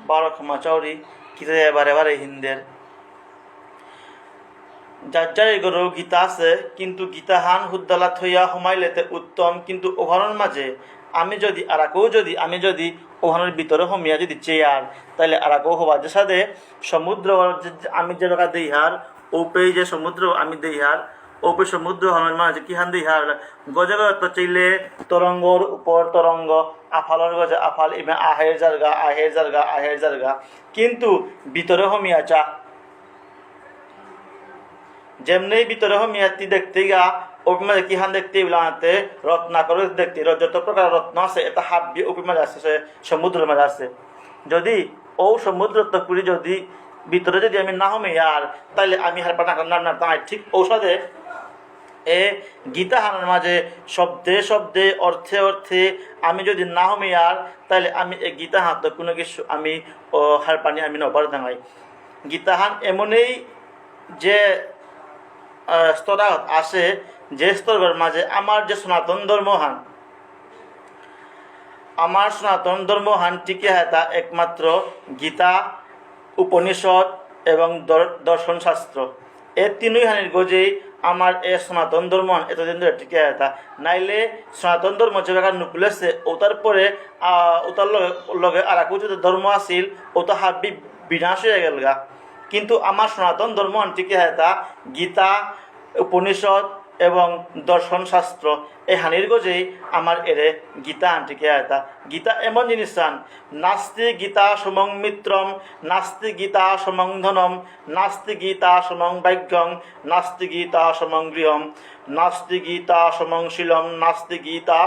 বারো ক্ষমা চাউরি গীতা এবারে এবারে হিন্দের যার যার এগোরও গীতা আছে কিন্তু গীতা হান হুদ্দালা থইয়া হুমাইলেতে উত্তম কিন্তু ওভানোর মাঝে আমি যদি ওভানোর ভিতরে হমিয়া যদি চেয়ার তাহলে আর কেউ হবা যে সাথে সমুদ্র আমি যে টাকা দিই হার ওপে যে সমুদ্র আমি দিই হার ওপে সমুদ্র হমের মাঝে কি হান দিই হার গজে তো চাইলে তরঙ্গর উপর তরঙ্গ আফালর গজে আফাল ইমে আহের জারগা কিন্তু ভিতরে হমিয়া চা যেমনি ভিতরে হমিয়াতি দেখতে গা ওপিমাজে কি হান দেখতে বিলাতে রত্নাকর দেখতে যত প্রকার রত্ন আছে এটা হাব্বি ওপিমাজে আছে সমুদ্রের মাঝে আছে যদি ও সমুদ্র পুরি যদি ভিতরে যদি আমি না হমিয়ার তাইলে আমি হার পাটা না তাই ঠিক ঔষধে এ গীতা হানার মাঝে শব্দে শব্দে অর্থে অর্থে আমি যদি না হমিয়ার তাহলে আমি এই গীতা হাত কোনো কিছু আমি হার পানি আমি নবার দাঙাই গীতা হান এমনই যে স্তরাত আছে যে স্তরের মাঝে আমার সনাতন ধর্মহান টিকে হয় তা একমাত্র গীতা উপনিষদ এবং দর্শন শাস্ত্র এই তিনই হানির গজেই আমার এ সনাতন ধর্মহান এতদিন ধরে টিকে হয় তা নাইলে সনাতন ধর্ম যে নুকুলেছে ওটার পরে ওটার লগে আর যদি ধর্ম আসিল ওটা হাবি বিনাশ হয়ে গেল গা কিন্তু আমার সনাতন ধর্ম টিকে হয় তা গীতা উপনিষদ এবং দর্শন শাস্ত্র এই হানির গজেই আমার এরে গীতা টিকে হয় তা গীতা এমন জিনিস চান নাস্তি গীতা সমং মিত্রম নাস্তি গীতা সমং ধনম নাস্তি গীতা সমং ভাগ্যং নাস্তি গীতা সমং গৃহম নাস্তি গীতা সমং শীলম নাস্তি গীতা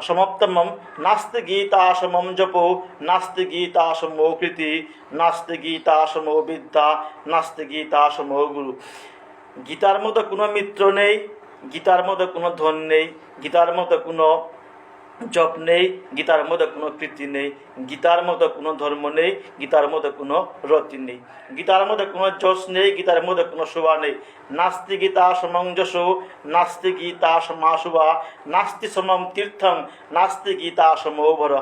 সমাপ্তমম নাস্তি গীতা সমম জপ নাস্তি গীতা সমো কৃতি নাস্তি গীতা সমো বিদ্যা নাস্তি গীতা সমো গুরু গীতার মতো কোনো মিত্র নেই গীতার মতো কোনো ধন নেই গীতার মতো কোনো জপ নেই গীতার মধ্যে কোনো কীর্তি নেই গীতার মধ্যে কোনো ধর্ম নেই গীতার মধ্যে কোনো রতি নেই গীতার মধ্যে কোনো যশ নেই গীতার মধ্যে কোনো শোভা নেই নাস্তি গীতা সমং যশ নাস্তি গীতা সমা শোভা নাস্তি সমম তীর্থম নাস্তি গীতা সমোভর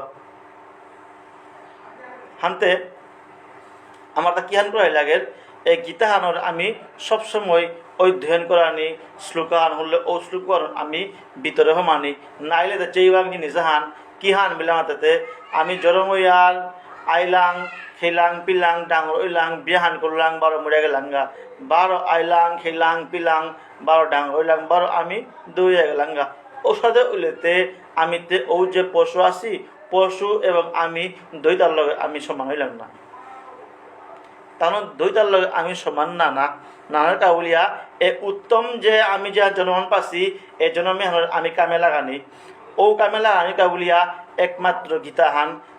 হানতে আমার তা কি হান করাই লাগে এই গীতা হানোর আমি সবসময় অধ্যয়ন করানি শ্লোকান হলে ও শ্লোকান আমি ভিতরে মানি নাইলে তো চেইবাঙ্গি নিজাহান কি হান বিলাতে আমি জরময়ার আইলাং খেলাং পিলাং ডাঙর ওইলাং বিয়াহান করলাং 12 মরে গেলাঙ্গা 12 আইলাং খেলাং পিলাং 12 ডাঙর ওইলাং 12 আমি দৌড়ে গেলাঙ্গা ও সাথে উলেতে আমিতে ও যে পশু আছি পশু এবং আমি দুইটার লগে আমি সমান হইলাম না তাহলে দুইটার লগে আমি সমান নানার কাউলিয়া এ উত্তম যে আমি যে জন্মন পাচ্ছি এই জন্মে আমি কামে লাগানি ও কামে লাগানি কাউলিয়া একমাত্র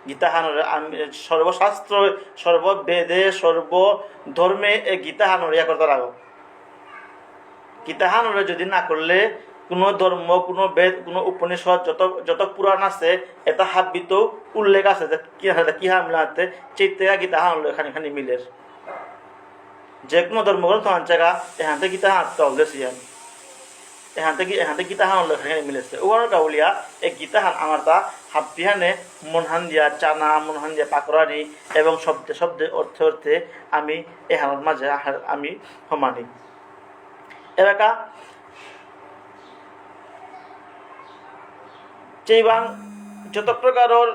গীতাহানের আমি সর্বশাস্ত্র সর্ববেদে সর্বধর্মে এই গীতাহানের ইয়া করতে লাগো গীতাহানের যদি না করলে কোনো ধর্ম কোনো বেদ কোনো উপনিষদ যত পুরাণ আছে এটা হাবিত উল্লেখ আছে যে কি হামলাতে চৈত্রা গীতাহানের এখানে মিলে যে কোনো ধর্মগ্রন্থ জায়গা এখান থেকে গীতা হাত গেছি এখান থেকে গীতা হান এখানে মিলেছে ওর কাউলিয়া এই গীতা হান আমার তা হাবিহানে মনহান দিয়া চানা মনহান দিয়া পাকড়ানি এবং শব্দে অর্থে আমি এই হানের মাঝে আমি সমানি এলাকা চেইবাং যত প্রকারের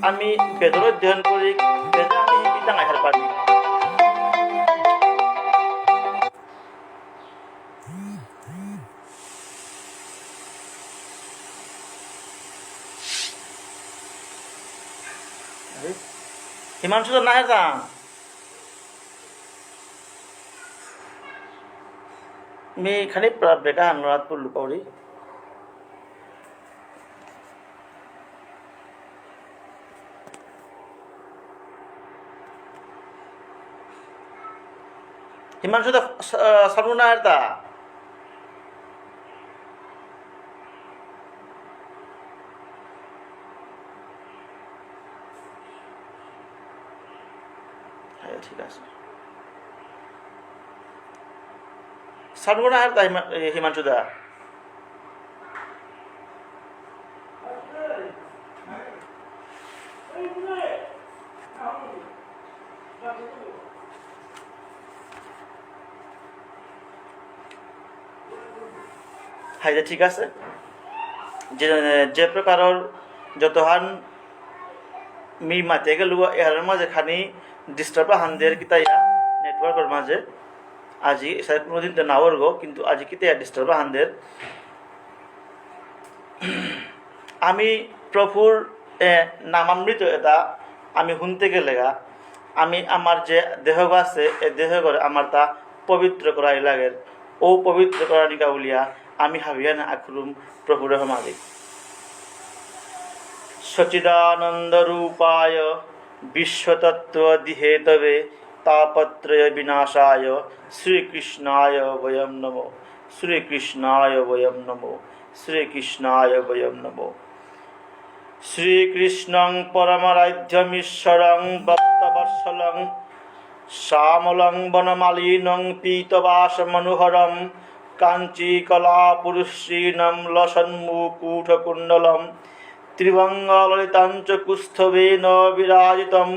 আমি বেদর অধ্যয়ন করি বেদে আমি গীতা আহার পারি হিমাংশু তো নাহে যা मी खाली बेका अनुराध पुल्लू पौड़ी हिमांशु तो सर्वना था ঠিক আছে सर्वना था हिमांशु दा হাইজে ঠিক আছে যে যে প্রকাৰৰ যতহান মি মাতে গেল এর মাঝে খানি ডিস্টার্ব হানদের কিতা নেটওয়ার্কের মাঝে আজি কোনোদিন তো নাওয়ার গো কিন্তু আজি কিতা ডিস্টার্ব হানদের আমি প্রভুর নামামৃত এটা আমি শুনতে গেলে আমি আমার যে দেহ আছে এই দেহ করে আমার তা পবিত্র করাই লাগে ও পবিত্র করা নিকা বলিয়া আমি হাবিয়া না আখরুম প্রভুর মালিক সচিদানন্দ রূপায় বিশ্বতত্ত্ব দিহেতবে তাপত্রয় বিনাশায় শ্রীকৃষ্ণায় বয়ম নমো শ্রীকৃষ্ণায় বয়ম নমো শ্রীকৃষ্ণায় বয়ম নমো শ্রীকৃষ্ণং পরমারাধ্যমীশ্বরং ভক্তবৎসলং শ্যামলং বনমালিনং পীতবাসমনোহরম কাঞ্চীকলাপুরুষীণং লসন্মুকুটকুণ্ডলম ত্রিভঙ্গললিতাঞ্চ কুস্থবেন বিরাজিতং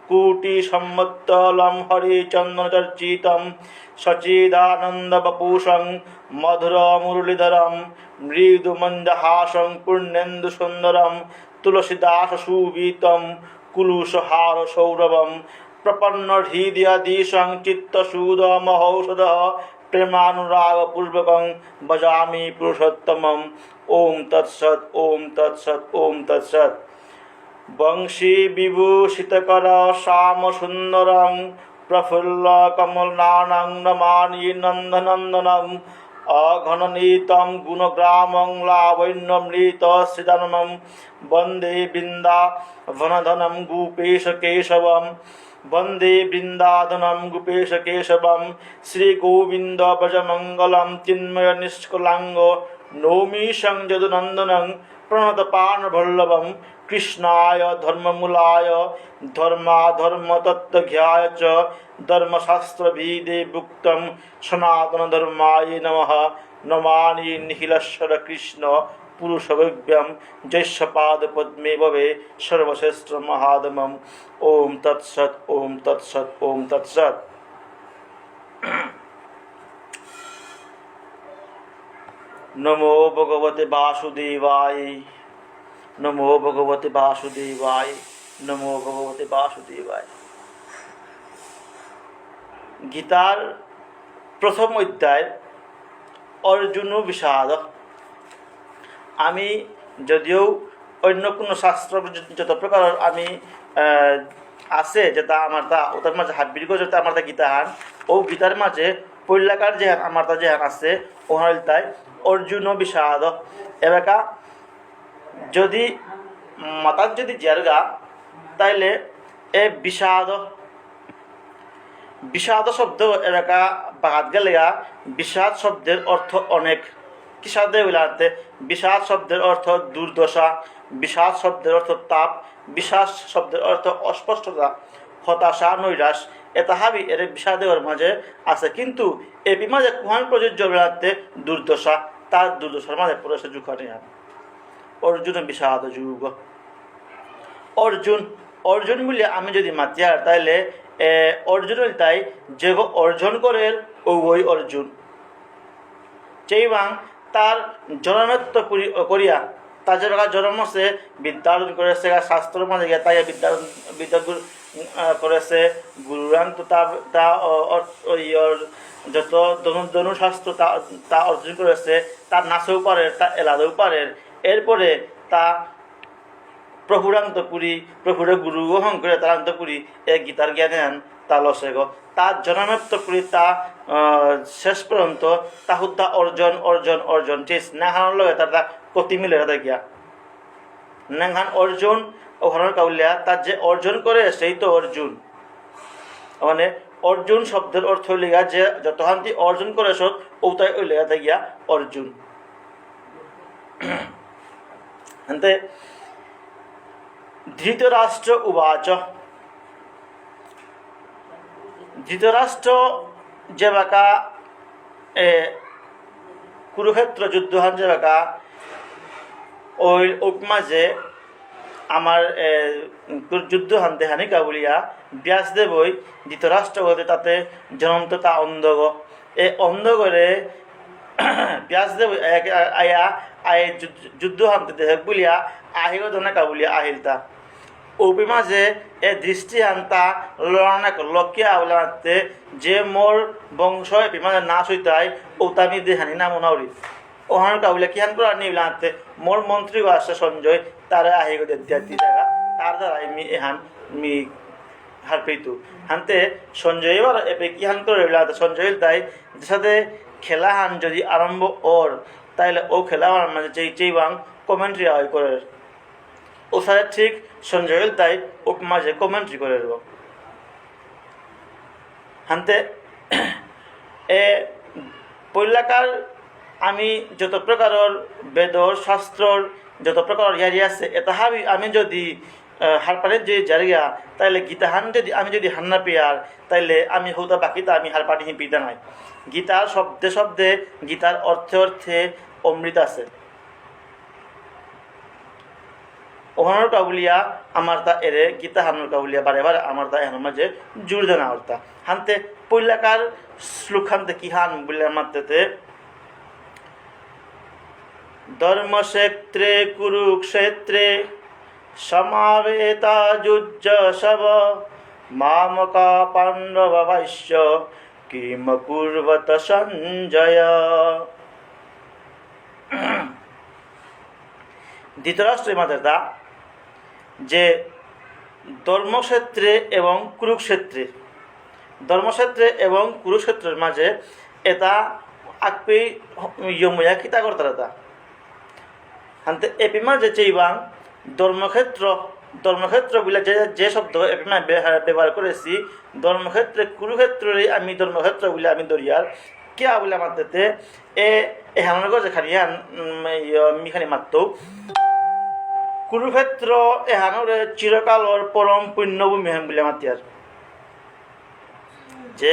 কূটিসম্মত্তলম হরিচন্দনচর্চিতম সচিদানন্দবপুষং মধুরমুরলীধরম মৃদুমন্দহাসং পূর্ণেন্দুসুন্দরম তুলসীদাসসুবিতম কুলুষহারসৌরভম প্রপন্নহৃদয়াদিশং চিত্তসুদমহৌষধः প্রেমানুরাগপূর্বকং ভজামি পুরুষোত্তমম ওম তৎসৎ ওম তৎসৎ ওম তৎসৎ বংশী বিভূষিতকর শ্যাম সুন্দরং প্রফুল্ল কমলনানং নমানি নন্দনন্দনম অঘননীতম গুণগ্রামং লাবণ্যমৃত শ্রীদানমম বন্দে বৃন্দাবনধনম গোপেশ কেশবম বন্দে বৃন্দাধনম গোপেশ কেশবম শ্রীগোবিন্দ ব্রজমঙ্গলম চিন্ময় নিষ্কলাঙ্গ নৌমি সংযদুনন্দনং প্রণতপাণবল্লভম কৃষ্ণায় ধর্মমূলায় ধর্মাধর্মতত্ত্বজ্ঞায় চ ধর্মশাস্ত্রবিদে ভুক্তম সনাতনধর্মায় নমঃ নমানি নিখিলেশ্বর কৃষ্ণ পুরুষভব্যম জৈষ্যপাদপদ্মে ভবে সর্বশ্রেষ্ঠ মহাদমম ওম তৎসৎ ওম তৎসৎ ওম তৎসৎ নমো ভগবতে বাসুদেবায় নমো ভগবতে বাসুদেবায় নমো ভগবতে বাসুদেবায় গীতার প্রথম অধ্যায় অর্জুন বিষাদ আমি যদিও অন্য কোনো শাস্ত্র যত প্রকার আমি আছে যেটা আমার তা ওটার মাঝে হাবির গো যেটা আমার তা গীতাহান ও গীতার মাঝে পৈলাকার যে আমার তা যে আছে ওহাল তাই অর্জুন বিষাদ এবাকা যদি মাতার যদি জেরগা তাইলে এ বিষাদ বিষাদ শব্দ এলাকা বাদ গেলে বিষাদ শব্দের অর্থ অনেক কি সাথে বলতে বিষাদ শব্দের অর্থ দুর্দশা বিষাদ শব্দের অর্থ তাপ বিষাদ শব্দের অর্থ অস্পষ্টতা হতাশা নৈরাশ এটা হাবি এর বিষাদের মাঝে আছে কিন্তু এই মাঝে কুহান প্রযোজ্য বলতে দুর্দশা তার দুর্দশার মাঝে প্রবেশ যুগ অর্জুন বিষাদ যুগ অর্জুন অর্জুন বলে আমি যদি মাতিয়ার তাইলে অর্জুন তাই যে অর্জন করে ওই অর্জুন চেইবাং তার জননত্ব করিয়া তার যে জন্ম সে বিদ্যার্জন করেছে শাস্ত্র মাঝে গিয়ে তাই বিদ্যা করেছে গুরুরাং তো তা যত ধনুশাস্ত্র তা অর্জন করেছে তার নাচেও পারে তা এলাদেও পারে এরপরে তা প্রভুরান্তপুরী প্রভুরে গুরু গ্রহণ করে তারান্তপুরী এ গীতার জ্ঞানে আন তা লসে গো তার জননত্ব করি তা শেষ পর্যন্ত তা হুদ্দা অর্জন অর্জন অর্জন ঠিক নেহানোর লগে তার কতি মিলে তাদের গিয়া নেহান অর্জুন ওখানের কাউলিয়া তার যে অর্জন করে সেই তো অর্জুন মানে অর্জুন শব্দের অর্থ লিগা যে যতহান্তি অর্জন করে সব ওটাই ওই লেগাতে গিয়া অর্জুন এতে ধৃতরাষ্ট্র উবাচ ধৃতরাষ্ট্র যে বাকা কুরুক্ষেত্র যুদ্ধহান যে বাকা ওই মাঝে আমার যুদ্ধ হানতে হানি কাবুলিয়া ব্যাসদেবই ধৃতরাষ্ট্র হতে তাতে জনন্ত তা অন্ধগ এই অন্ধগরে ব্যাসদেব আয়া আয় যুদ্ধ হানতে দেহ বলিয়া আহিল ধনে কাবুলিয়া আহিলতা ওপি মাঝে এ দৃষ্টি আনতা লড়ানা লক্ষ্যে আবলা মারতে যে মোর বংশ এপি মাঝে নাশ হইতাই ওতামি দেহানি না মনাউরি ওহান কাবুলিয়া কিহান করে নিবলা হাতে মোর মন্ত্রী আসছে সঞ্জয় তারা আহিগ দেদি জায়গা তার দ্বারা মি এহান মি হার পেতু হানতে সঞ্জয় এবার এপে কিহান করে সঞ্জয় তাই সাথে খেলা হান যদি আরম্ভ ওর তাইলে ও খেলা হান মাঝে চেইবাং কমেন্ট্রি আয় করে ও সাথে ঠিক সঞ্জয় তাই ও মাঝে কমেন্ট্রি করে দেব হানতে এ পৈলাকার আমি যত প্রকারের বেদর শাস্ত্রর যত প্রকার ইয়ারি আছে এটা হাবি আমি যদি হারপানের যে জারিয়া তাইলে গীতা হান যদি আমি যদি হান্না পেয়ার তাইলে আমি হৌদা বাকিটা আমি হারপানি পিতা নাই গীতার শব্দে শব্দে গীতার অর্থে অর্থে অমৃত আছে ওহানোর কাবুলিয়া আমার তা এরে গীতা হানুর কাবুলিয়া বারে বারে আমার তা এর মাঝে জোর দেনা অর্থা হানতে পৈলাকার শ্লোক হানতে কি হান বলে মাত্রতে ধর্মক্ষেত্রে কুরুক্ষেত্রে সমাবেতা যুজ্জ সব মামকা পাণ্ডব বৈশ্য কিম কুর্বত সঞ্জয় ধৃতরাষ্ট্রের মাতা যে ধর্মক্ষেত্রে এবং কুরুক্ষেত্রের মাঝে এটা আকপি ইয়ময়া খিতা করতারা হানতে এপিমা যে চেইবাং ধর্মক্ষেত্র বলে যে শব্দ এপিমা ব্যবহার করেছি ধর্মক্ষেত্রে কুরুক্ষেত্রে আমি ধর্মক্ষেত্র বলে আমি দরিয়ার কিয়া বলে মাত্রতে এহানোর গজে খানিয়ান মিখানি মাত্র কুরুক্ষেত্র এহানোর চিরকালর পরম পুণ্যভূমি হেন বলে মাতিয়ার যে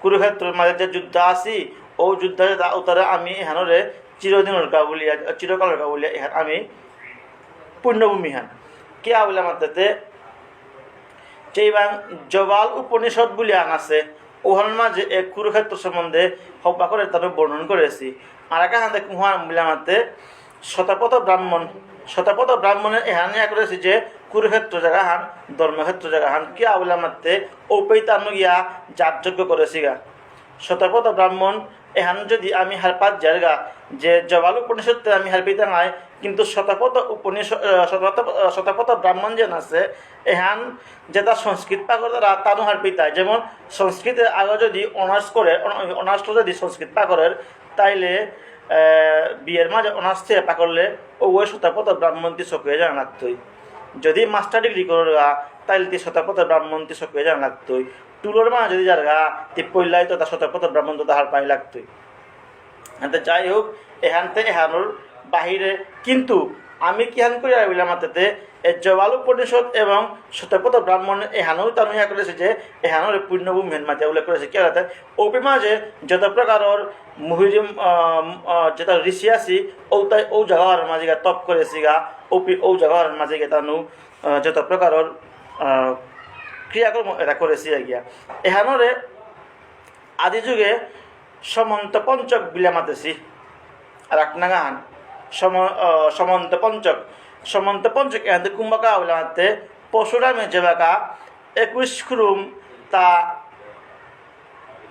কুরুক্ষেত্রের মাঝে যে যুদ্ধ আসি ও যুদ্ধ তারা আমি এহানোরে চিরদিনের কাবুলিয়া চিরকালের কাবুলিয়া এহান আমি পুণ্যভূমি হান কিয়া বলে মাত্রতে যেইবাং জবাল উপনিষদ বলে আন আছে ওহান মাঝে এক কুরুক্ষেত্র সম্বন্ধে হবা করে তার বর্ণন করেছি আর একা হাতে কুহান বলে মাত্রে শতপথ ব্রাহ্মণের এহানিয়া করেছি যে কুরুক্ষেত্র জায়গা হান ধর্মক্ষেত্র জায়গা হান কিয়া বলে মাত্রে ঔপৈতান্ন গিয়া যাগযজ্ঞ করেছি গা শতপথ ব্রাহ্মণ এহান যদি আমি হারপাত জায়গা যে জবাল উপনিষদে আমি হারপিতা নাই কিন্তু শতপথ ব্রাহ্মণ যেন আছে এহান যেটা সংস্কৃত পাকর দ্বারা তানু হারপিতায় যেমন সংস্কৃতের আগে যদি অনার্স যদি সংস্কৃত পাকরের তাইলে বিয়ের মাঝে অনার্স থেকে পাকরলে ওই শতপথ ব্রাহ্মণটি চকুয়ে জানা লাগতোই যদি মাস্টার ডিগ্রি করগা তাইলে তি শতপথ ব্রাহ্মণটি চকুয়ে জানা লাগতোই টুলোর মা যদি যারগা তি পইলাই তো তার শতপথ ব্রাহ্মণ তো তাহার পাই লাগতোই হাতে যাই হোক এহানতে এহানোর বাহিরে কিন্তু আমি কিহান করি বলে মাত্রতে জবাল উপনিষদ এবং শতপথ ব্রাহ্মণ এহানও তানু ইয়া করেছে যে এহানোর পুণ্যভূমি মেন মাঝে উল্লেখ করেছে কি হাতে ওপি মাঝে যত প্রকারের মুহিরিম যেটা ঋষি আছি ও জায়গার মাঝে গা তপ করেছি গা ওপি ও জায়গার মাঝে গে তানু যত প্রকারের ক্রিয়াকর্ম এটা করেছি গিয়া এহানোরে আদি যুগে সমন্ত পঞ্চক বিলে মাতেছি আর একনাগান সমন্ত পঞ্চক এতে কুম্ভকা বলে মারতে পরশুরামে যেবাকা 21 খুরুম তা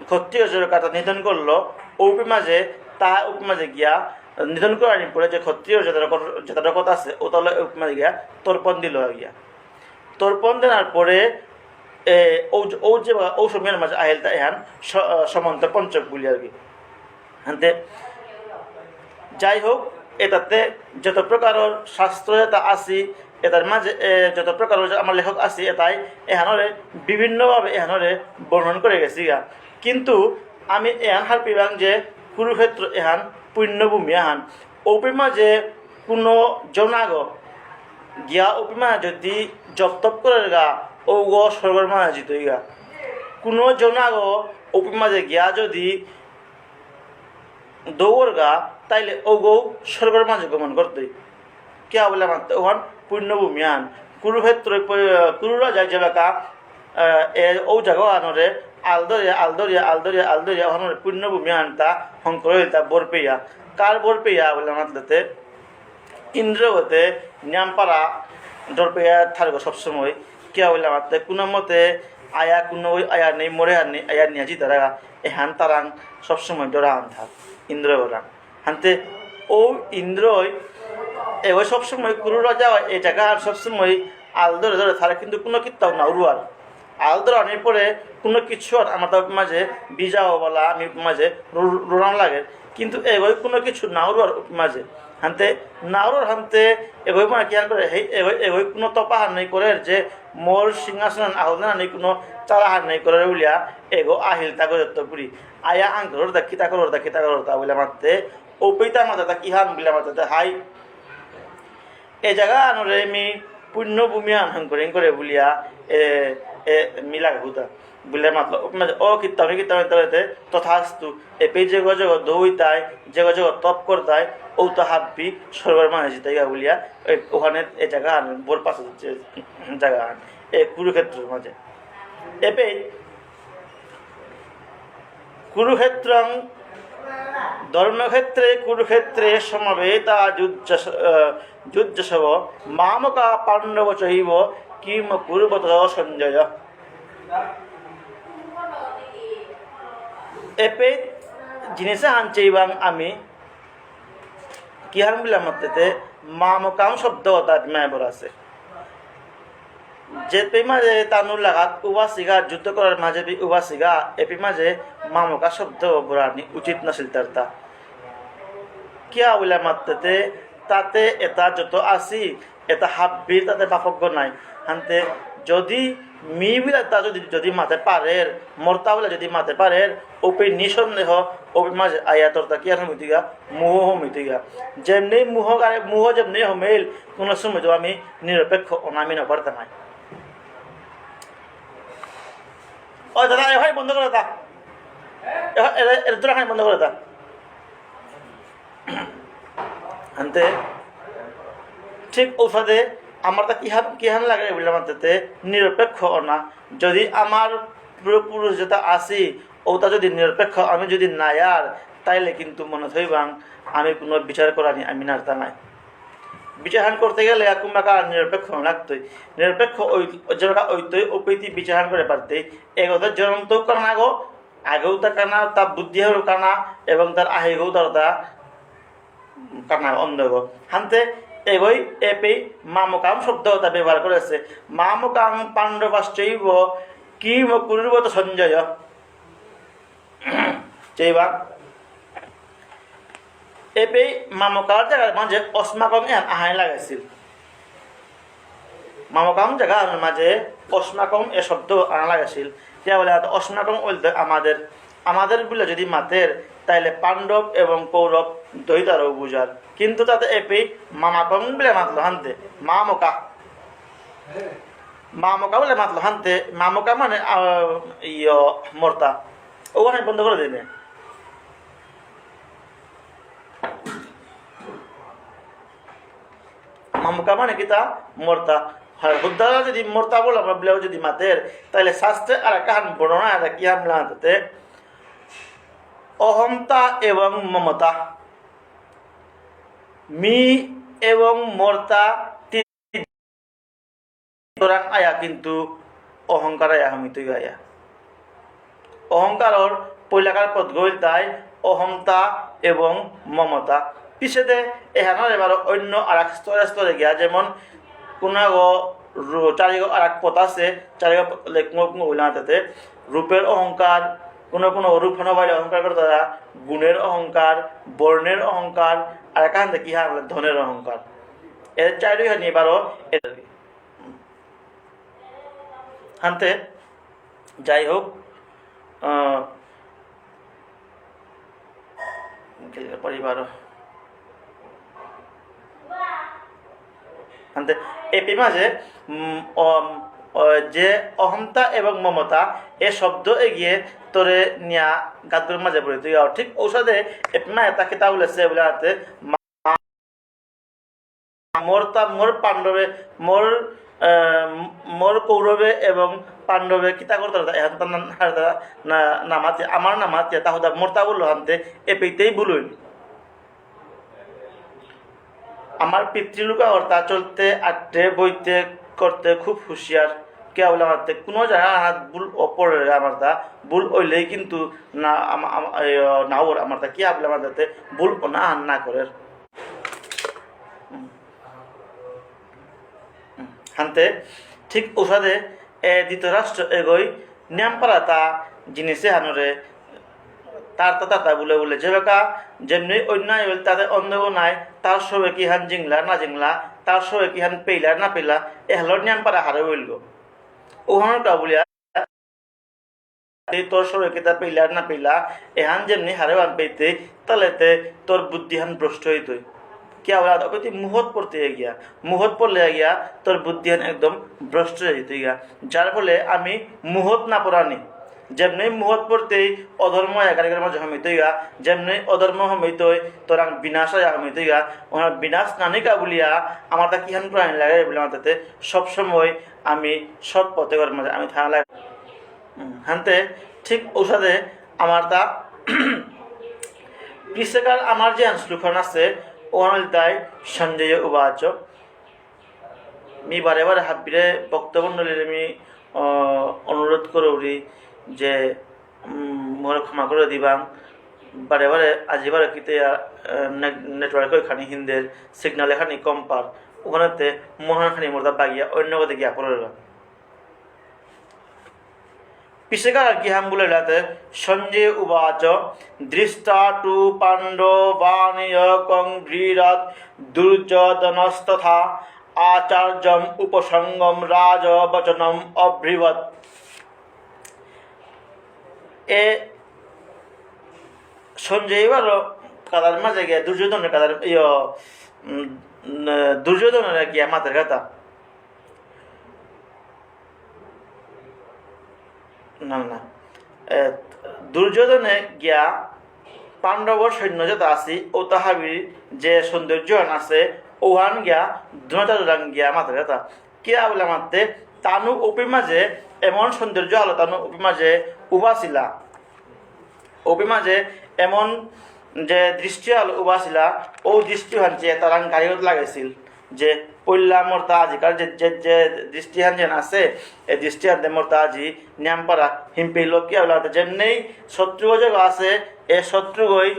ক্ষত্রিয় জোরকা তা নিধন করলো উপি মাঝে গিয়া নিধন করার পরে যে ক্ষত্রিয় যেটা রকত আছে ও তাহলে উপি মাঝে গিয়া তর্পণ দিল গিয়া তর্পণ দেওয়ার পরে ও সময়ের মাঝে আহিল তা এহান সমন্ত পঞ্চক বলি আর কি হানতে যাই হোক এটাতে যত প্রকারের শাস্ত্র এটা আসি এটার মাঝে যত প্রকারের আমার লেখক আসি এটাই এহানরে বিভিন্নভাবে এহানরে বর্ণন করে গেছি গা কিন্তু আমি এহান হার পিবাং যে কুরুক্ষেত্র এহান পুণ্যভূমি এহান ওপি মাঝে কোনো জনাগ গিয়া ওপি মা যদি জপ তপ করে গা ও স্বর্গের মাঝে জিতই গা কোনো জনাগ ওপি মাঝে গিয়া যদি দৌড় গা তাইলে ও গৌ স্বর্গের মাঝে গমন করতই কিয়া বলে মাত্র ওখান পুণ্যভূমিয়ান কুরুক্ষেত্র কুরুরা যায় যেবাকা ও জায়গা আনরে আলদরিয়া ওখানে পুণ্যভূমিয়ান তা শঙ্কর তা বরপেয়া কার বরপেয়া বলে মাতলাতে ইন্দ্রবতে নিয়ামপাড়া ডরপেয়া থাকবো সবসময় কিয়া বলে মাত্রে কোনো মতে আয়া কোনো আয়া নেই মরে আর নেই আয়া নিয়াজি তারা এহান তারাং সবসময় ডরা আন থাক ইন্দ্রবরাং হানতে ও ইন্দ্রই এবার সবসময় কুরু রাজা এই জায়গা আর সবসময় আল ধরে ধরে থাকে কিন্তু কোনো কিত্তাও না উড়ুয়ার আল ধরে আনার পরে কোনো কিছু আর আমার তার মাঝে বিজাও বলা আমি মাঝে রোড়ান লাগে কিন্তু এবার কোনো কিছু না উড়ুয়ার মাঝে হানতে নাওর হানতে এগোই মানে কি করে এগোই কোনো তপাহার নেই করে যে মোর সিংহাসন আহ্বান নেই কোনো চালাহার নেই করে উলিয়া এগো আহিল তা করে পুরি আয়া আঙ্কর দেখি তা করো তা বলে মারতে ও পেতা মাথা তা কিহান বলে মারতে হাই এ জায়গা আনরে আমি পুণ্যভূমি আনহন করে বলিয়া মিলা হুতা বলে মাতল ও কীর্তনে তথাস্তু এ পে জগ দৌই তাই জগ তপ করতাই ও তো হাব্বি সর্বের মানে জিতাইয়া বলিয়া ওখানে এ জায়গা আন বোর পাশে জায়গা আন এ কুরুক্ষেত্রের মাঝে এপে কুরুক্ষেত্রং ধর্মক্ষেত্রে কুরুক্ষেত্রে সমবেতা যুজ্জসব মামকা পাণ্ডব চৈব কিম কুরুবত সঞ্জয় এপে জিনিসে আনছেইবাং আমি কি হার বললাম মাত্রতে মামকাম শব্দ তার মেবর আছে যে মাঝে তানুর লাগাত উবাসিগা যুদ্ধ করার মাঝে উবাসিগা এপি মাঝে মামকা শব্দ বরানি উচিত নাছিল তার কিয়া বলে মাত্রতে তাতে এটা যত আসি এটা হাব্বির তাতে বাপজ্ঞ নাই হানতে যদি মি বিলা তা যদি মাতে পারে মর্তা বলে যদি মাতে পারে ওপে নিঃসন্দেহ ওপে মাঝে আয়াতর তা কিয়ার মিতিগা মুহ মিতিগা যেমনি মুহ যেমনি হমেল কোনো সময় আমি নিরপেক্ষ অনামি নকরতে নাই ও দাদা এভাবে বন্ধ করে তা এটা বন্ধ করে তা আনতে ঠিক ঔষধে আমার তা কিহান লাগে বলে মানতে নিরপেক্ষ না যদি আমার পুরুষ যেটা আসি ওটা যদি নিরপেক্ষ আমি যদি নায়ার তাইলে কিন্তু মনে হইবাং আমি কোনো বিচার করানি আমি নারতা নাই বিচারহান করতে গেলে কুম্বাকা নিরপেক্ষ লাগতোই নিরপেক্ষ ওই যেটা ওইতই ওপৈতি বিচারহান করে পারতে এগোদের জনন্তও কানা গো আগেও তা কানা তার বুদ্ধি হল কানা এবং তার আহেগেও তার তা কানা অন্ধগ হানতে এগোই এপেই মামকাম শব্দ তা ব্যবহার করেছে মামকাম পাণ্ডবাশ্চৈব কিম কুরুবত সঞ্জয় চৈবা এপেই মামকার জায়গার মাঝে অস্মাকম আহাই লাগাইছিল মামকাম জায়গার মাঝে অস্মাকম এ শব্দ আনা লাগাইছিল যা বলে অস্মাকম বলতে আমাদের বলে যদি মাতের তাইলে পাণ্ডব এবং কৌরব দৈতারও বুঝার কিন্তু তাতে এপেই মামাকম বলে মাতলো হানতে মামকা বলে মাতলো হানতে মামকা মানে মর্তা ওখানে বন্ধ করে দিনে মামকা মানে কি তা মর্তা হ্যাঁ বুদ্ধারা যদি মর্তা বলেও যদি মাতের তাহলে শাস্ত্রে আর কাহান বর্ণনা এটা কি হামলাতে অহমতা এবং মমতা মি এবং মর্তা আয়া কিন্তু অহংকার আয়া হমিত আয়া অহংকারর পৈলাকার পদ গইল তাই অহমতা এবং মমতা পিছেতে এখানে এবার অন্য আর এক স্তরে স্তরে গিয়া যেমন কোনো চারিগো আর এক পথ আছে চারিগো মহিলাতে রূপের অহংকার কোনো রূপ বাইরে অহংকার করে তারা গুণের অহংকার বর্ণের অহংকার আর এখান থেকে কি হয় ধনের অহংকার এর চাইরই হয় এবারও হানতে যাই হোক পরিবার এপি মাঝে যে অহমতা এবং মমতা এ শব্দ এগিয়ে তোরে নিয়া গাদগুলোর মাঝে পড়ে তুই ঠিক ঔষধে এপি মা এটা কিতাব বলেছে বলে মোর পাণ্ডবে মোর মোর কৌরবে এবং পাণ্ডবে কিতা করতে এখন নামাতে আমার নামাতে তাহলে মোরতা বললো হানতে এ পেতেই ভুলইল আমার পিতৃলোকা অর্থা চলতে আটতে বইতে করতে খুব হুঁশিয়ার কে বলে আমার কোনো জায়গায় হাত ভুল অপরে আমার তা ভুল হইলেই কিন্তু না না ওর আমার তা কে বলে আমার তাতে ভুল না না করে হানতে ঠিক ওষাদে ধৃতরাষ্ট্র এগোই নিয়ামপাড়া তা জিনিসে হানরে তার তা বলে বলে যে বেকা যেমনি অন্যায় হইল তাদের অন্ধব নাই তার সবে কি হান জিংলা না জিংলা তার সবে কি হান পেইলা না পেইলা এ হলো নিয়ামপাড়া হারে হইল গো ওহানটা বলিয়া তোর সবে কি তা পেইলা না পেইলা এহান যেমনি হারে বান পেইতে তাহলেতে তোর বুদ্ধি হান ভ্রষ্ট হইতই क्या बोला कहती मुहत पड़ते गया मुहत पड़ले गया তোর বুদ্ধি একদম ভ্রষ্ট হয়ে যেতে গিয়া যার ফলে আমি মুহত না পড়ানি যেমনি মুহত পড়তেই অধর্ম একাধিকের মাঝে হমিত গা যেমনি অধর্ম হমিত তোর বিনাশ হমিত গা ওনার বিনাশ নানিকা বলিয়া আমার তা কিহান প্রাণী লাগে বলে আমার তাতে সবসময় আমি সৎ পথে করার মাঝে আমি থাকা লাগে হানতে ঠিক ঔষধে আমার তা পৃষ্ঠকার আমার যে শ্লোকন আছে ওয়ানলতাই সঞ্জয় উবাচ मी বারে বারে হাবিরে বক্তব্যণ্ডলীর আমি অনুরোধ করি যে মোর ক্ষমা করে দিবাং বারে বারে আজিবারে কিতে নেটওয়ার্ক খানি হিন্দের সিগনাল এখানি কম পার ওখানেতে মহাখানি মোরদা বাগিয়া অন্য কথা গিয়া পড়ে पिछेकार की हम बोले रहते संजय उवाच दृष्टा टु पांडवानियकं भ्रीरथ दुर्योधनस्तथा आचार्यम उपसंगम राज वचनम अब्रीवत ए संजय बार कदार मजे गया दुर्योधन कदार यो दुर्योधन गया मात्र कथा না না দুর্যোধনে গিয়া পাণ্ডবর সৈন্য যেটা আছে ও তাহাবির যে সৌন্দর্য আছে ওহান গিয়া দ্রোণাচার্য গিয়া মাথা কথা কে বলে মারতে তানু অপিমাঝে এমন সৌন্দর্য হলো তানু অপিমাঝে উবাসিলা অপিমাঝে এমন যে দৃষ্টি হলো উবাসিলা ও দৃষ্টি হানছে তার গাড়িত লাগাইছিল যে পল্লা মোরতা আজিকার যে যে যে দৃষ্টিহান যেন আছে এই দৃষ্টিহান মোরতা আজি নিয়ামপাড়া হিম্পি লোকিয়া বলা যেমনি শত্রুযোগ আছে এ শত্রুগই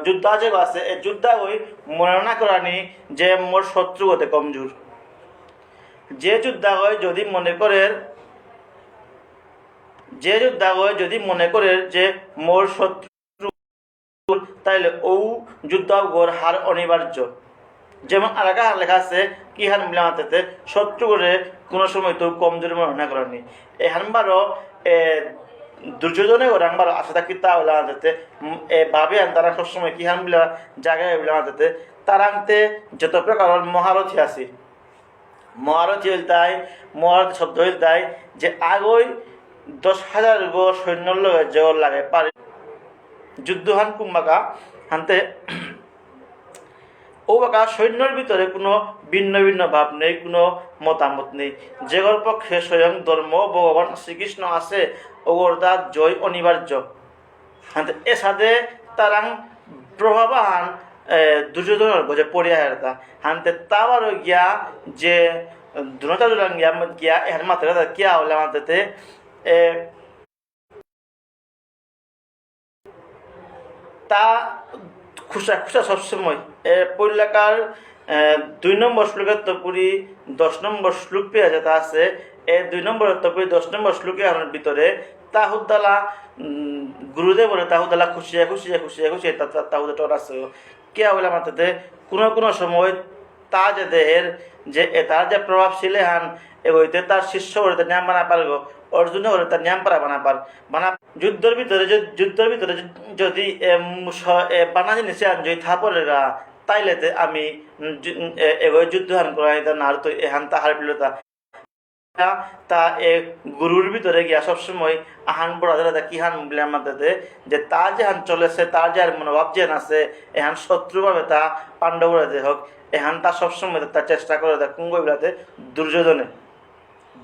যুদ্ধাযোগ আছে এই যুদ্ধাগই মনে করানি যে মোর শত্রু হতে কমজোর যে যুদ্ধাগই যদি মনে করে যে মোর শত্রু তাইলে ও যুদ্ধাগর হার অনিবার্য যেমন আলাদা লেখা আছে কি হান মিলামাতে শত্রু করে কোনো সময় তো কমজোরি মনে করেনি এই হানবারও দুর্যোধনে রাংবার আশা থাকি তা মিলামাতে ভাবে তারা সবসময় কি হান মিলা জায়গায় মিলামাতে তার আনতে যত প্রকার মহারথী আছে মহারথী হইল তাই মহারথী শব্দ হইল তাই যে আগই 10,000 গো সৈন্য জগর লাগে পারে যুদ্ধহান কুম্বাকা হানতে ও বাকা সৈন্যর ভিতরে কোনো ভিন্ন ভিন্ন ভাব নেই কোনো মতামত নেই যেগর পক্ষে স্বয়ং ধর্ম ভগবান শ্রীকৃষ্ণ আছে ওগর তার জয় অনিবার্য এর সাথে তারাং প্রভাবান দুর্যোধনের গজে পড়িয়া হেরতা হানতে তাবারও গিয়া যে দ্রোণাচার্য গিয়া এর মাত্রা কিয়া হলে আমাদের তা খুশা খুশা সবসময় পৈলাকার 2 নম্বর শ্লোকের তপুরি 10 নম্বর শ্লোক পেয়ে যেটা আছে এই 2 নম্বরের তপুরি 10 নম্বর শ্লোকের ভিতরে তাহুদ্দালা গুরুদেবরে তাহুদ্দালা খুশিয়া তাহুদাটোর আছে কে বলে মাথাতে কোনো সময় তা যে দেহের যে তার যে প্রভাবশীল হান এগোইতে তার শিষ্য হইতে নিয়ম বানা পারগো অর্জুন হলে তার নিয়ম পারা বানা যুদ্ধের ভিতরে যদি বানা জিনিস যদি থাপরেরা তাইলেতে আমি এগোয় যুদ্ধ হান করা না তো এহান তাহার বিলতা তা এ গুরুর ভিতরে গিয়া সবসময় আহান বড় কিহান বলে মাথাতে যে তার যে হান চলেছে তার যে মনোভাব যে আছে এহান শত্রুভাবে তা পাণ্ডবরা যে হোক এহান তা সবসময় তার চেষ্টা করে তা কুঙ্গবিলাতে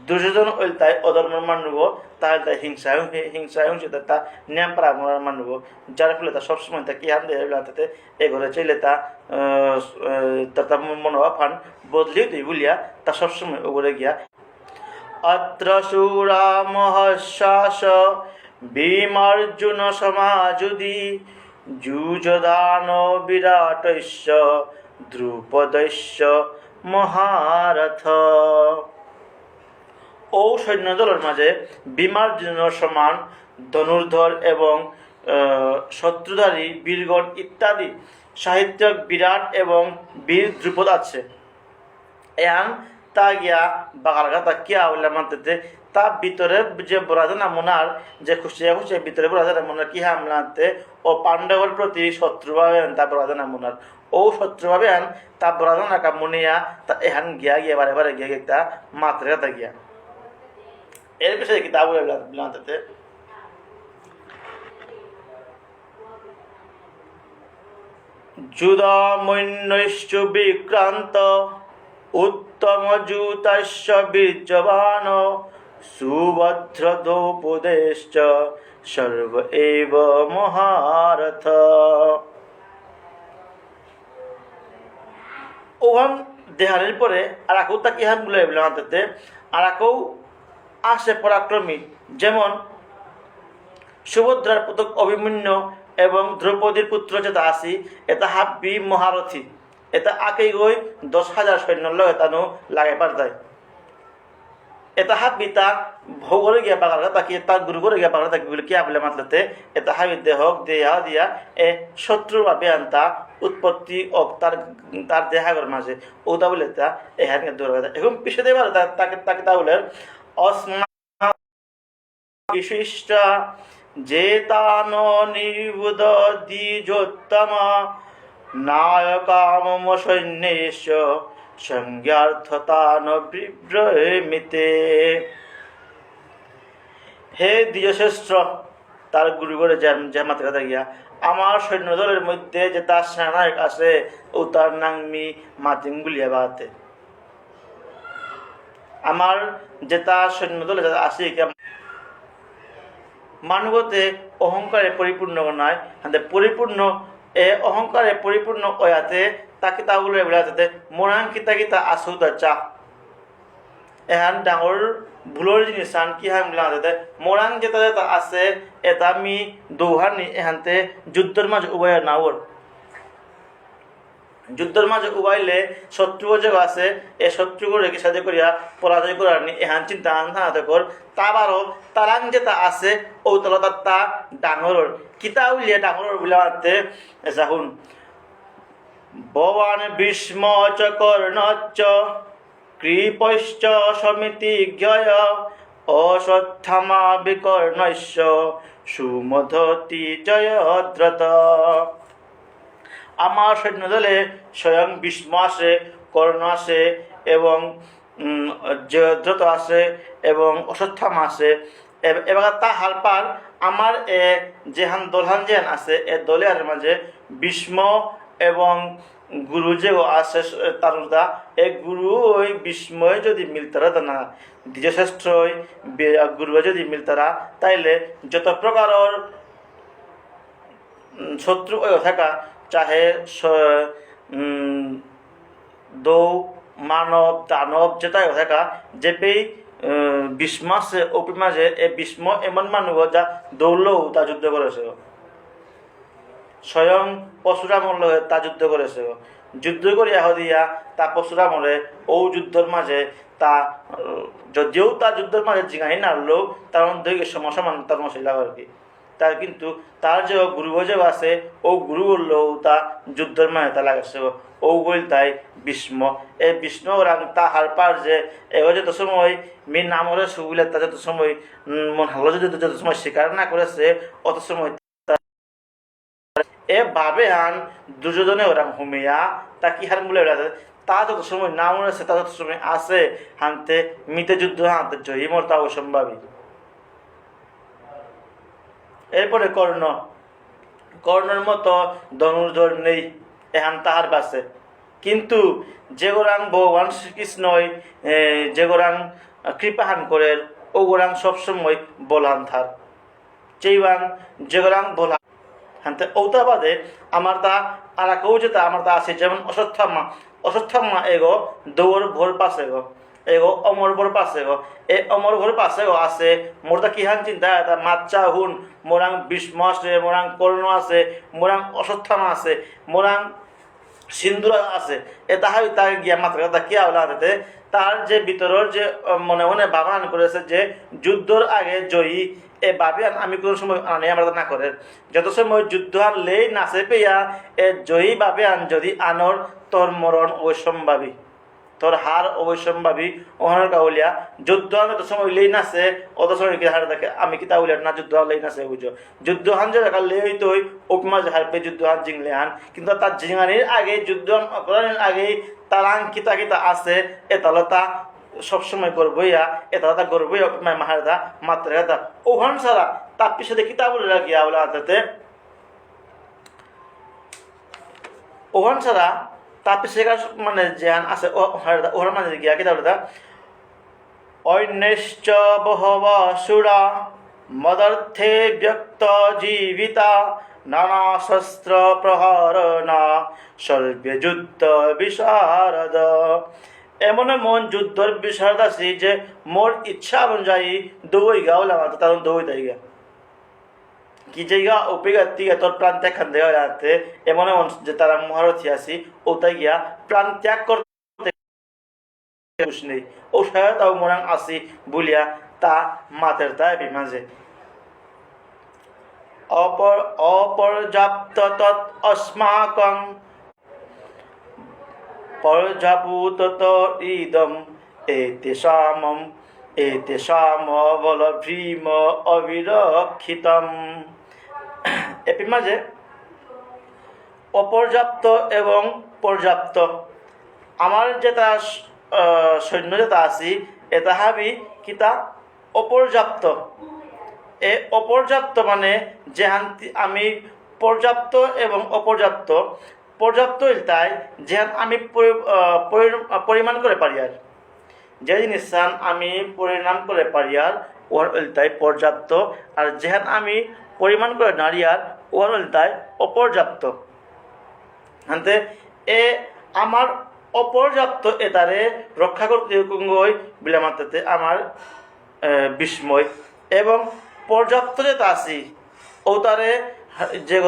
দুর্যোধন ওই তাই অধর্মের মানব তাহলে তাই হিংসা তা নিয়ম পারা মানব যার ফলে তা সবসময় তা কিহান দেহতে এ ঘরে চলে তা তার মনোভাব হান বদলিয়ে তুই বলিয়া তা সবসময় ওগরে গিয়া অত্র শূরা মহাশ্বাস ভীমার্জুন সমাযুধি যুযদান বিরাটস্য দ্রুপদস্য মহারথ। ও সৈন্যদলের মাঝে ভীমার্জুনের সমান ধনুর্ধর এবং শত্রুধারী বীরগণ ইত্যাদি সাহিত্যক বিরাট এবং বীর দ্রুপদ আছে। এহান তা গিয়া বাগালগা তা কিয়া হইলে মানতে তা ভিতরে যে বরাজানা মোনার যে খুশিয়া ভিতরে বরাজানা মোনার কি হামলাতে ও পাণ্ডবের প্রতি শত্রুভাবে তা বরাজানা মোনার ও শত্রুভাবে আন তা বরাজানা কা মুনিয়া তা এহান গিয়া বারে গিয়া তা মাত্রে তা গিয়া এর বিষয়ে কি তা বলে মানতে যুদামন্যশ্চ বিক্রান্ত উত্তম জুতাস্য বীর্যবান সুভদ্র দ্রৌপদেশ্চ সর্ব এব মহারথ। ওহান দেহানের পরে আর আকু তাকে হান বলে হাতে আর আকু আসে পরাক্রমী যেমন সুভদ্রার পুত্র অভিমন্যু এবং দ্রৌপদীর পুত্র যেটা আসি এটা হাব্বি মহারথী এটা আকেই গই 10,000 সৈন্য এতানো লাগে পার যায় এটা হাব্বি তা ভোগরে গিয়া বাগার তাকে তার গুরু করে গিয়া বাগার তাকে বলে কি বলে মাতলাতে এটা হাবি দেহক দেহা দিয়া এ শত্রুর ভাবে আনতা উৎপত্তি ওক তার দেহাগর মাঝে ওটা বলে তা এ হার দূর হয়ে যায় এখন পিছিয়ে দেবার তাকে তা বলে অস্মা বিশিষ্ট যেতান নির্বুধ দ্বিজোত্তমা নায়কাম সৈন্যেশ সংজ্ঞার্থতান বিভ্রমিতে। হে দ্বিজশ্রেষ্ঠ তার গুরুগড়ে যে মাথা কথা গিয়া আমার সৈন্যদলের মধ্যে যে তার সেনানায়ক আছে ও তার নাংমি মাতিং গুলিয়া বাতে আমার যে তার সৈন্যদলে আছে মানবতে অহংকারে পরিপূর্ণ নয় পরিপূর্ণ এ অহংকারে পরিপূর্ণ ওয়াতে তাকে তা বলে বেড়াতে মোরাং কিতা আসুদা চা এহান ডাঙর ভুলোর জিনিস আন কি হাম বেড়াতে মোরাং যেটা আছে এটা আমি দৌহানি এহানতে যুদ্ধের মাঝে উভয় নাওর যুদ্ধের মাঝে উবাইলে শত্রু যে আছে এ শত্রুগুলো রেখে সাথে করিয়া পরাজয় করার নি এহান চিন্তা আনতে কর তাবারও তারাং যেটা আছে ও তলা তা ডাঙর কিতা উলিয়া ডাঙর বিলাতে যাহুন ভবান ভীষ্ম চ কর্ণচ্চ কৃপশ্চ সমিতি জ্ঞয় অশ্বত্থামা বিকর্ণস্য সুমধতি জয়দ্রত। আমার সৈন্যদলে স্বয়ং ভীষ্ম আসে কর্ণ আসে এবং জয়দ্রত আসে এবং অশ্বত্থামা আসে এবার তা হালপার আমার যেহান দলহান যেহান আছে এ দলের মাঝে ভীষ্ম এবং গুরু যে আছে তারুদা এ গুরু ওই ভীষ্ময় যদি মিলতারা না দ্বিজশ্রেষ্ঠ গুরু যদি মিলতারা তাইলে যত প্রকারের শত্রু থাকা চাহে দৌ মানব দানব যেটাই থাকা যেপেই ভীষ্ম আছে ওপি মাঝে এ ভীষ্ম এমন মানুষ যা দৌড়লেও তা যুদ্ধ করেছে স্বয়ং পরশুরামর তা যুদ্ধ করেছে যুদ্ধ করিয়া দিয়া তা পরশুরামরে ও যুদ্ধের মাঝে তা যদিও তা যুদ্ধের মাঝে জিঙাই নাড়লেও তার মধ্যে সমান তার মশলা আর কি তার কিন্তু তার যে গুরু যে আছে ও গুরু বললেও তা যুদ্ধের মাঝে তা লাগাছে ও বল তাই ভীষ্ম এই ভীষ্ম রাং তা হারপার যে এবার যত সময় মেন নামরে সুবিলে তা যত সময় মন হালো যত সময় স্বীকার না করেছে অত সময় এ ভাবে হান দুর্যোধনে ওরাং হুমিয়া তা কি হার মূলে তা যত সময় না মনে আছে তা যত সময় আছে হানতে মিতে যুদ্ধ হানতে জয়ী মরতা অসম্ভাবী। এরপরে কর্ণের মতো ধনুর্ধর নেই এহান তাহার কাছে, কিন্তু যে গোরাং ভগবান শ্রীকৃষ্ণই যে গোরাং কৃপাহান করে ও গোরাং সবসময় বলান থার চেইবাং যে গোরাং বলা হানতে ওটা বাদে আমার তা আর কেউ যেটা আমার তা আছে, যেমন অশ্বত্থাম্মা এগো দৌড় ভোর পাশে গো এগো অমর ভোর পাশে গো এ অমর ভোর পাশে গো আছে মোরটা কিহান চিন্তা এটা মাচ্চা হুন মোরাং ভীষ্ম আছে, মোরাং কর্ণ আছে, মোরাং অশ্বত্থামা আছে, মোরাং সিন্দুর আছে। এ তাহাই তার গিয়া মাত্র কথা কি আওলাতে তার যে ভিতরের যে মনে মনে ভাবনা করেছে যে যুদ্ধর আগে জয়ী এ ভাবিয়ান আমি কোনো সময় আনে আমরা না করে যত সময় যুদ্ধ আনলেই নাচে পেয়া এ জয়ী ভাবিয়ান যদি আনর তোর মরণ অবশ্যম্ভাবী, তোর হার অবশ্যম্ভাবী ওহানোর কাউলিয়া যুদ্ধ আন যত সময় লেই নাচে অত সময় কি হার থাকে আমি কি তাউলিয়া না যুদ্ধ লেই নাচে বুঝো যুদ্ধ হান যে রাখা লে হইতো উপমা হারপে যুদ্ধ হান জিংলে হান, কিন্তু তার জিঙানির আগে যুদ্ধ করার আগেই তার আং কিতা কিতা আছে এ তাহলে তা সবসময় করবইয়া এ তাহলে তা করবই মাহারদা মাত্র কথা ওহান ছাড়া তার পিছনে কিতাবুল রাখিয়া বলে হাতে ওহান ছাড়া তার পিছনে মানে জ্ঞান আছে ওহার মানে গিয়া কিতাব অন্যশ্চ বহব সুরা মদর্থে ব্যক্ত জীবিতা নানা শস্ত্র প্রহরণা সর্বে যুদ্ধ বিশারদ। এমন মন যুদ্ধর বিশারদ আছে যে মোর ইচ্ছা অনুযায়ী দৌড় গাও লাগাতে তার দৌড় দেয় গা কি জায়গা ওপেগা তিগা তোর প্রাণ ত্যাগ খান দেওয়া যাতে এমন যে তারা মহারথী আছি ওটাই গিয়া প্রাণ ত্যাগ করতে নেই ও সহায়তাও মোরাং আসি বলিয়া তা মাতের তাই বিমাজে অপর্যাপ্ত তৎ অস্মাকং পর্যাপূত ইদম এতেষাম বল ভীম অবিরক্ষিতম। এপি মাঝে অপর্যাপ্ত এবং পর্যাপ্ত আমার যেটা সৈন্য যেটা আছি এটা হাবি কিতা অপর্যাপ্ত। এ অপর্যাপ্ত মানে যে আমি পর্যাপ্ত এবং অপর্যাপ্ত পর্যাপ্ত তাই যে আমি পরিমাণ করে পারি আর যে জিনিস আমি পরিণাম করে পারি আর ওর তাই পর্যাপ্ত, আর যেহান আমি পরিমাণ করে নারী আর ওর তাই অপর্যাপ্ত। হানতে এ আমার অপর্যাপ্ত এটারে রক্ষা করতে বিলামাতে আমার বিস্ময় এবং পর্যাপ্ত যেটা আছি ও তারে যে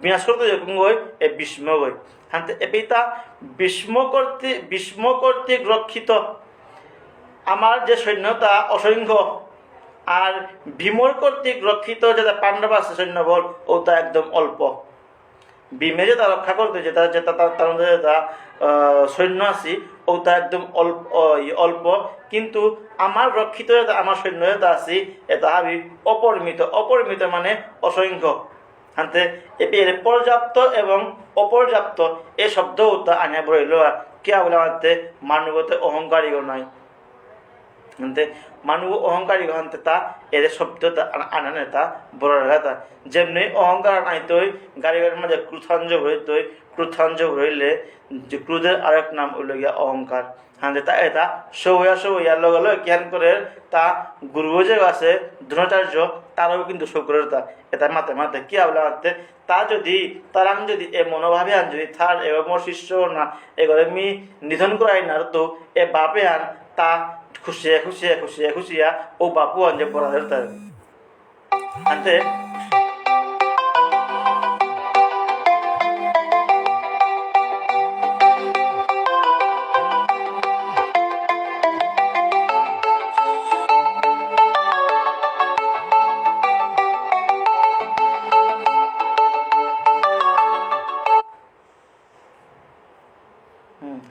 বিনাশ করতে এ বিস্ময় গই হানতে এপিতা বিস্ম কর্তৃক রক্ষিত আমার যে সৈন্যতা অসংখ্য, আর ভীমর কর্তৃক রক্ষিত যেটা পাণ্ডব আছে সৈন্যবল ও তা একদম অল্প। ভীমে যেটা রক্ষা করতে যেটা তার মধ্যে যেটা সৈন্য আছি ও তা একদম অল্প, কিন্তু আমার রক্ষিত যেটা আমার সৈন্য যেটা আছি এটা আমি অপরিমিত মানে অসংখ্য। হানতে এর পর্যাপ্ত এবং অপর্যাপ্ত এই শব্দ তা আনিয়া বইল কে বলে আমাদের মানবতে অহংকারী নয় হানতে মানব অহংকারী হানতে তা এর শব্দ আনা নেতা বড় কথা যেমনি অহংকার আইতই গাড়ির মাঝে ক্রুথাঞ্জ হইলে যে ক্রুধের আরেক নাম হইল গিয়া অহংকার। হানতে তা এটা সৌয়ার লগে জ্ঞান করে তা গুরু যে আছে দ্রোণাচার্য তারাও কিন্তু শৌকরের তা এটা মাতে কি বলে মাতে তা যদি তার যদি এ মনোভাবে আন যদি তার এবং মোর শিষ্য না এগুলো মি নিধন করাই না তো এ বাপে আন তা খুশিয়া ও বাপু আন যে পড়া তার আনতে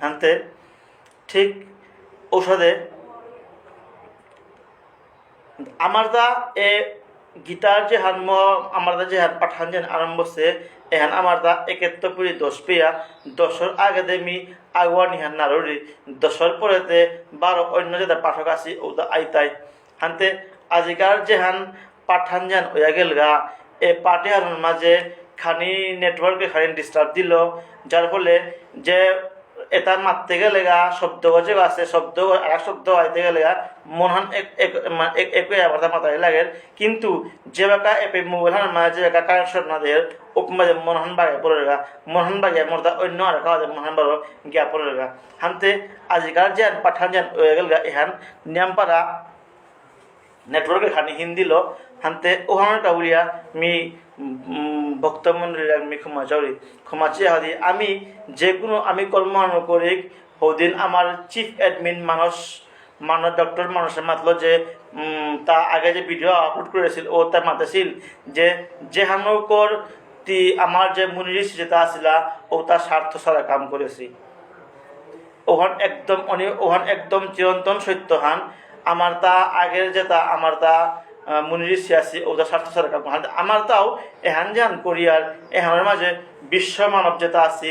হানতে ঠিক ঔষধে আমার দা এ গীতার যে হান্ম আমার দা যে পাঠান যে আরম্ভ হচ্ছে এহান আমার তা একেত্ত পুরি 10 পেয়া 10-এর আগে দেমি আগুয়া নিহান নারুরি 10-এর পরেতে 12 অন্য যেটা পাঠক আছি ওটা আইতাই হানতে আজিকার যেহান পাঠান যান ওয়া গেলগা এ পাঠিয়ানোর মাঝে খানি নেটওয়ার্কে খানি ডিস্টার্ব দিল যার ফলে যে এটা মারতে গেলে গা শব্দ গজে আছে শব্দ আর শব্দ আইতে গেলে গা মনহান একই আবার মাথায় লাগে কিন্তু যে বাকা এপে মোবাইল হান মাঝে যে বাকা কানেকশন না দেয় মাঝে মনহান বাগে পড়ে গা মনহান বাগে মোরদা অন্য আর কাজে মনহান বারো গিয়া পড়ে গা হানতে আজিকার যে পাঠান যান হয়ে গেল গা এহান নিয়ামপাড়া নেটওয়ার্কে খানি হিন্দি লো হানতে ওহানটা উড়িয়া মি ভক্তমন্ডলীর আমি ক্ষমা চাউরি ক্ষমা চেয়ে হাদি আমি যে কোনো আমি কর্ম করি ওদিন আমার চিফ অ্যাডমিন মানস ডক্টর মানুষে মাতলো যে তা আগে যে ভিডিও আপলোড করেছিল ও তা মাতেছিল যে হানকর তি আমার যে মুনিরিস যেটা আসিলা ও তার স্বার্থ ছাড়া কাম করেছি ওহান একদম চিরন্তন সত্য হান আমার তা আগের যেটা আমার তা মুনির সিয়াসি ওটা স্বার্থ ছাড়া কাম আমার তাও এহান জান কোরিয়ার এহানের মাঝে বিশ্ব মানব যেটা আছে